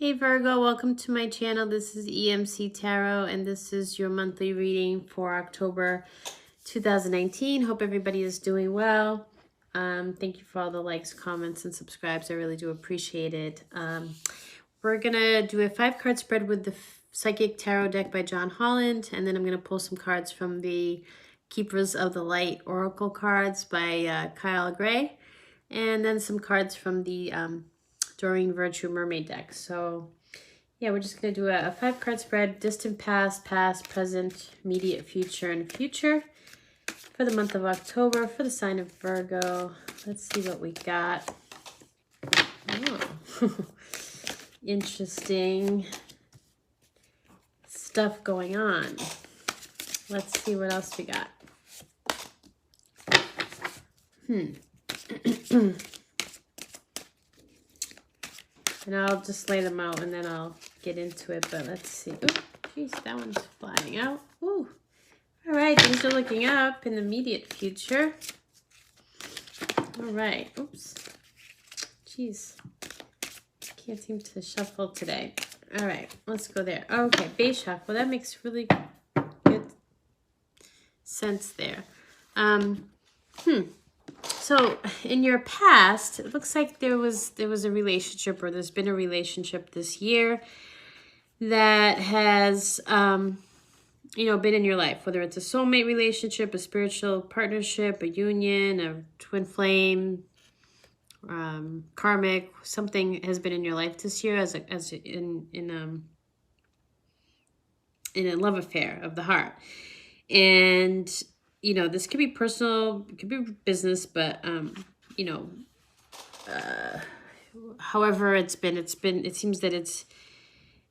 Hey Virgo, welcome to my channel. This is EMC Tarot and this is your monthly reading for October 2019. Hope everybody is doing well. Thank you for all the likes, comments, and subscribes. I really do appreciate it. We're going to do a 5-card spread with the Psychic Tarot deck by John Holland, and then I'm going to pull some cards from the Keepers of the Light Oracle cards by Kyle Gray, and then some cards from the Doreen Virtue Mermaid deck. So yeah, we're just going to do a 5-card spread, distant past, past, present, immediate future, and future for the month of October for the sign of Virgo. Let's see what we got. Oh, interesting stuff going on. Let's see what else we got. And I'll just lay them out and then I'll get into it. But let's see. Ooh, geez, that one's flying out. Ooh. All right, things are looking up in the immediate future. All right. Oops. Jeez. Can't seem to shuffle today. All right, let's go there. Okay, base shuffle. Well, that makes really good sense there. So in your past, it looks like there was a relationship, or there's been a relationship this year that has, been in your life, whether it's a soulmate relationship, a spiritual partnership, a union, a twin flame, karmic, something has been in your life this year as in a love affair of the heart. And this could be personal, it could be business, but, however it seems that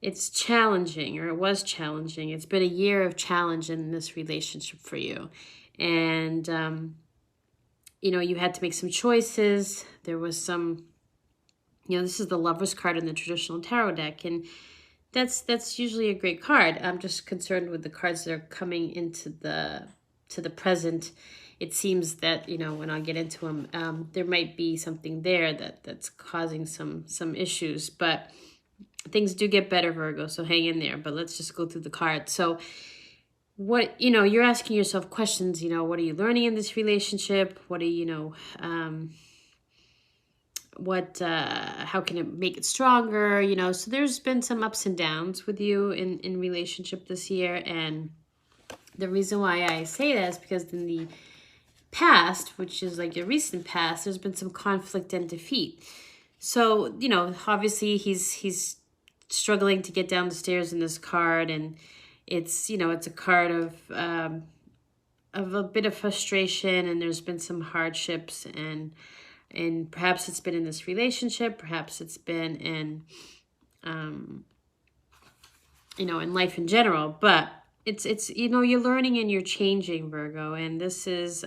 it's challenging, or it was challenging. It's been a year of challenge in this relationship for you. And, you had to make some choices. There was some, this is the Lover's card in the traditional tarot deck. And that's usually a great card. I'm just concerned with the cards that are coming into the present. It seems that, when I get into them, there might be something there that's causing some issues, but things do get better, Virgo, so hang in there. But let's just go through the cards. So what, you're asking yourself questions, what are you learning in this relationship? What are how can it make it stronger? So there's been some ups and downs with you in relationship this year. And the reason why I say that is because in the past, which is like your recent past, there's been some conflict and defeat. So, obviously he's struggling to get down the stairs in this card, and it's, it's a card of a bit of frustration, and there's been some hardships, and perhaps it's been in this relationship, perhaps it's been in, in life in general, but it's you're learning and you're changing, Virgo. And this is,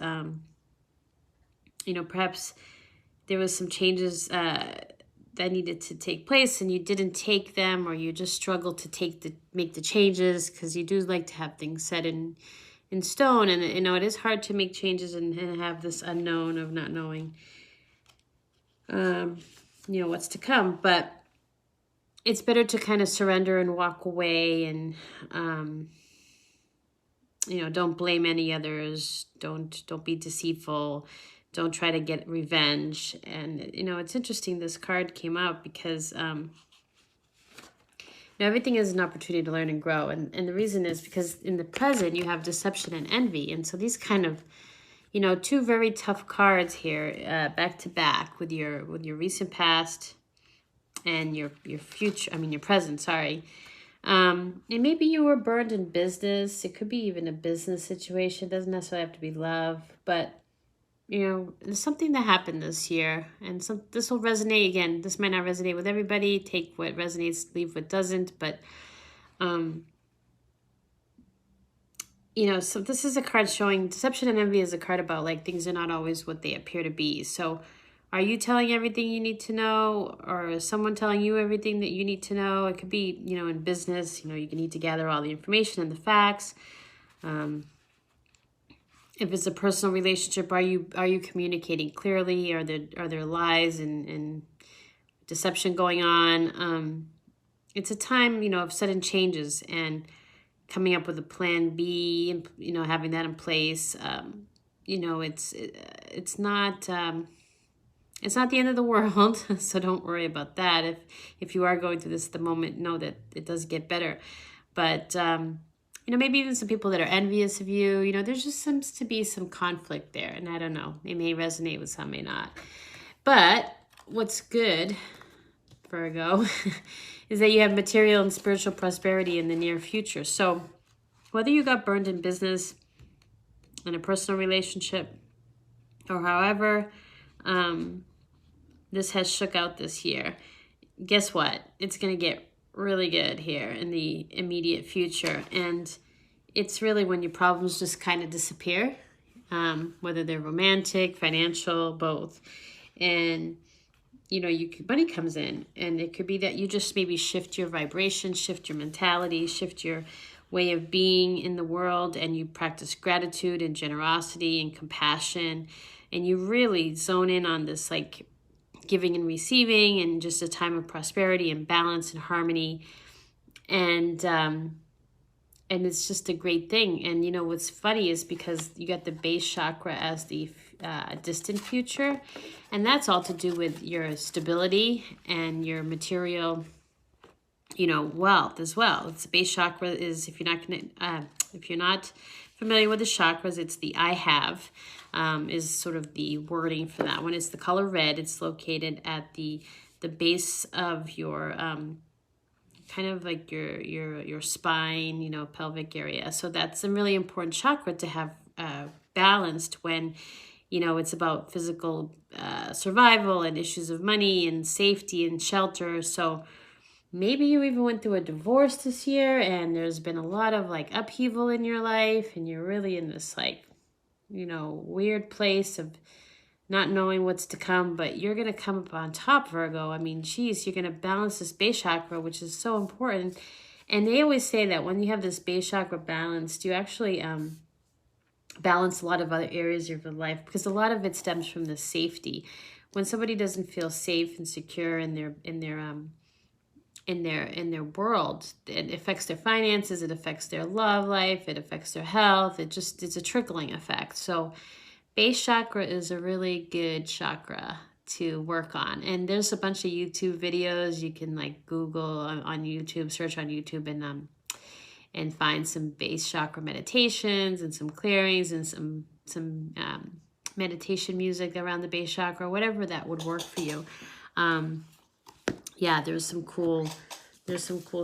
perhaps there was some changes that needed to take place and you didn't take them, or you just struggled to make the changes because you do like to have things set in stone. And, it is hard to make changes and have this unknown of not knowing, what's to come. But it's better to kind of surrender and walk away, and, don't blame any others. Don't be deceitful. Don't try to get revenge. And, it's interesting this card came out because, everything is an opportunity to learn and grow. And the reason is because in the present, you have deception and envy. And so these kind of, two very tough cards here, back to back with your recent past and your future, your present, sorry. And maybe you were burned in business. It could be even a business situation. It doesn't necessarily have to be love, but there's something that happened this year, and this will resonate. Again, this might not resonate with everybody. Take what resonates, leave what doesn't. But, so this is a card showing deception and envy is a card about like things are not always what they appear to be. So are you telling everything you need to know, or is someone telling you everything that you need to know? It could be, in business, you need to gather all the information and the facts. If it's a personal relationship, are you communicating clearly? Are there lies and deception going on? it's a time, of sudden changes and coming up with a plan B, and, having that in place. It's not, it's not the end of the world, so don't worry about that. If you are going through this at the moment, know that it does get better. But, maybe even some people that are envious of you, there's just seems to be some conflict there. And I don't know, it may resonate with some, may not. But what's good, Virgo, is that you have material and spiritual prosperity in the near future. So whether you got burned in business, in a personal relationship, or however this has shook out this year, guess what? It's going to get really good here in the immediate future. And it's really when your problems just kind of disappear, whether they're romantic, financial, both. And money comes in, and it could be that you just maybe shift your vibration, shift your mentality, shift your way of being in the world, and you practice gratitude and generosity and compassion, and you really zone in on this like giving and receiving, and just a time of prosperity and balance and harmony, and it's just a great thing. And what's funny is because you got the base chakra as the distant future, and that's all to do with your stability and your material, wealth as well. It's the base chakra is, if you're not familiar with the chakras, it's the I have, is sort of the wording for that one. It's the color red. It's located at the base of your kind of like your spine, pelvic area. So that's a really important chakra to have balanced when it's about physical survival and issues of money and safety and shelter. So maybe you even went through a divorce this year, and there's been a lot of like upheaval in your life, and you're really in this like, weird place of not knowing what's to come, but you're going to come up on top, Virgo. I mean, geez, you're going to balance this base chakra, which is so important. And they always say that when you have this base chakra balanced, you actually balance a lot of other areas of your life, because a lot of it stems from the safety. When somebody doesn't feel safe and secure in their world, it affects their finances, it affects their love life, it affects their health. It's a trickling effect. So base chakra is a really good chakra to work on. And there's a bunch of YouTube videos. You can like Google on YouTube, search on YouTube, and find some base chakra meditations and some clearings and some meditation music around the base chakra, whatever that would work for you. Yeah, there's some cool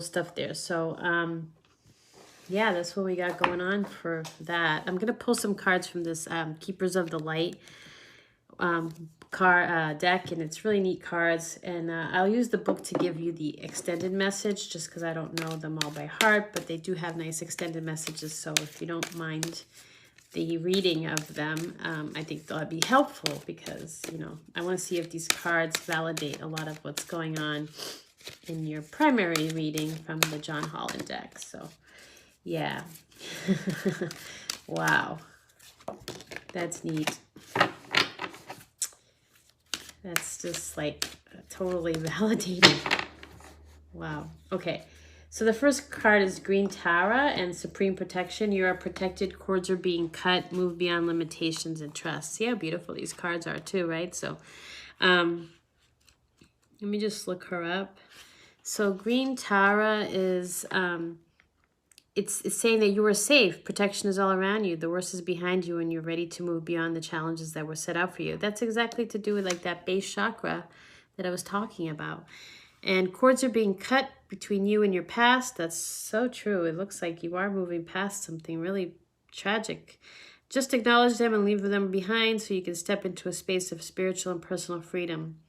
stuff there. So yeah, that's what we got going on for that. I'm going to pull some cards from this Keepers of the Light deck, and it's really neat cards. And I'll use the book to give you the extended message, just because I don't know them all by heart, but they do have nice extended messages. So if you don't mind the reading of them, I think they'll be helpful, because, I want to see if these cards validate a lot of what's going on in your primary reading from the John Holland deck. So yeah. Wow. That's neat. That's just like totally validated. Wow. Okay. So the first card is Green Tara and Supreme Protection. You are protected. Cords are being cut. Move beyond limitations and trust. See how beautiful these cards are too, right? So let me just look her up. So Green Tara is... It's saying that you are safe. Protection is all around you. The worst is behind you, and you're ready to move beyond the challenges that were set out for you. That's exactly to do with like that base chakra that I was talking about. And cords are being cut between you and your past. That's so true. It looks like you are moving past something really tragic. Just acknowledge them and leave them behind so you can step into a space of spiritual and personal freedom.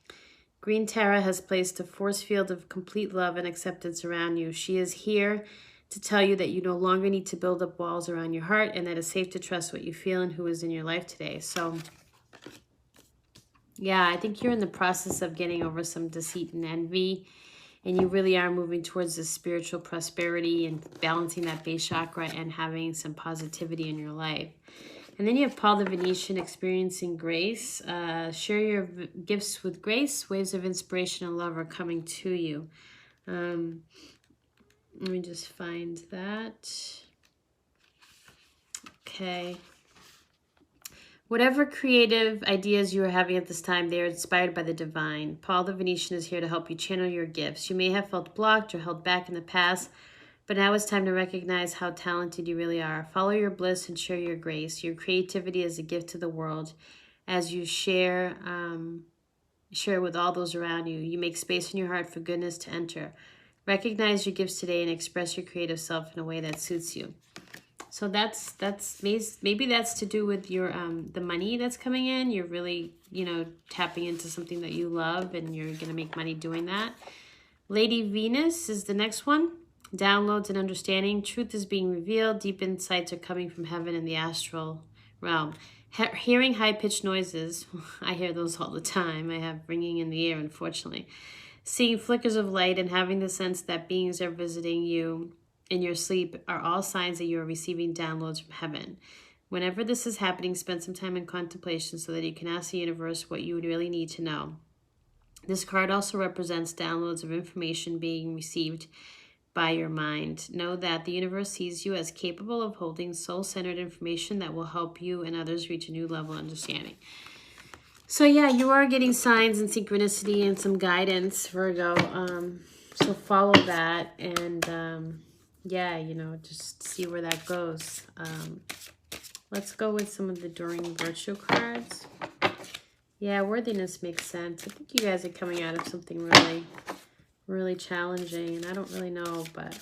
Green Tara has placed a force field of complete love and acceptance around you. She is here to tell you that you no longer need to build up walls around your heart, and that it's safe to trust what you feel and who is in your life today. So yeah, I think you're in the process of getting over some deceit and envy, and you really are moving towards this spiritual prosperity and balancing that base chakra and having some positivity in your life. And then you have Paul the Venetian, experiencing grace. Share your gifts with grace. Waves of inspiration and love are coming to you. Let me just find that. Okay. Whatever creative ideas you are having at this time, they are inspired by the divine. Paul the Venetian is here to help you channel your gifts. You may have felt blocked or held back in the past, but now it's time to recognize how talented you really are. Follow your bliss and share your grace. Your creativity is a gift to the world. As you share it with all those around you, you make space in your heart for goodness to enter. Recognize your gifts today and express your creative self in a way that suits you. So maybe that's to do with your the money that's coming in. You're really, tapping into something that you love, and you're going to make money doing that. Lady Venus is the next one. Downloads and understanding. Truth is being revealed. Deep insights are coming from heaven and the astral realm. Hearing high-pitched noises. I hear those all the time. I have ringing in the ear, unfortunately. Seeing flickers of light and having the sense that beings are visiting you in your sleep are all signs that you are receiving downloads from heaven. Whenever this is happening, spend some time in contemplation so that you can ask the universe what you would really need to know. This card also represents downloads of information being received by your mind. Know that the universe sees you as capable of holding soul-centered information that will help you and others reach a new level of understanding. So yeah, you are getting signs and synchronicity and some guidance, Virgo. So follow that, and yeah, just see where that goes. Let's go with some of the Enduring Virtue cards. Yeah, worthiness makes sense. I think you guys are coming out of something really, really challenging, and I don't really know, but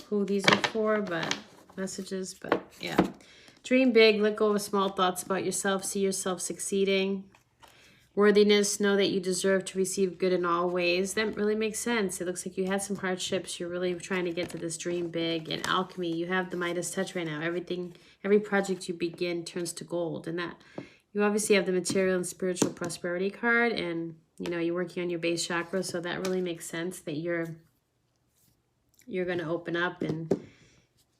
who these are for, but messages, but yeah. Dream big, let go of small thoughts about yourself, see yourself succeeding. Worthiness, know that you deserve to receive good in all ways. That really makes sense. It looks like you had some hardships. You're really trying to get to this dream big. And alchemy, you have the Midas touch right now. Every project you begin turns to gold. And that you obviously have the material and spiritual prosperity card. And, you're working on your base chakra. So that really makes sense that you're going to open up and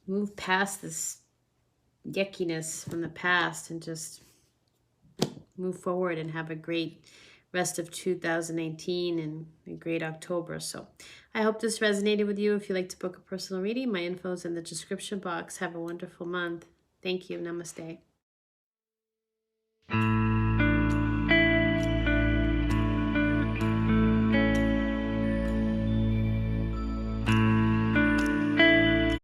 move past this yuckiness from the past and just move forward and have a great rest of 2019 and a great October. So I hope this resonated with you. If you'd like to book a personal reading, my info is in the description box. Have a wonderful month. Thank you. Namaste.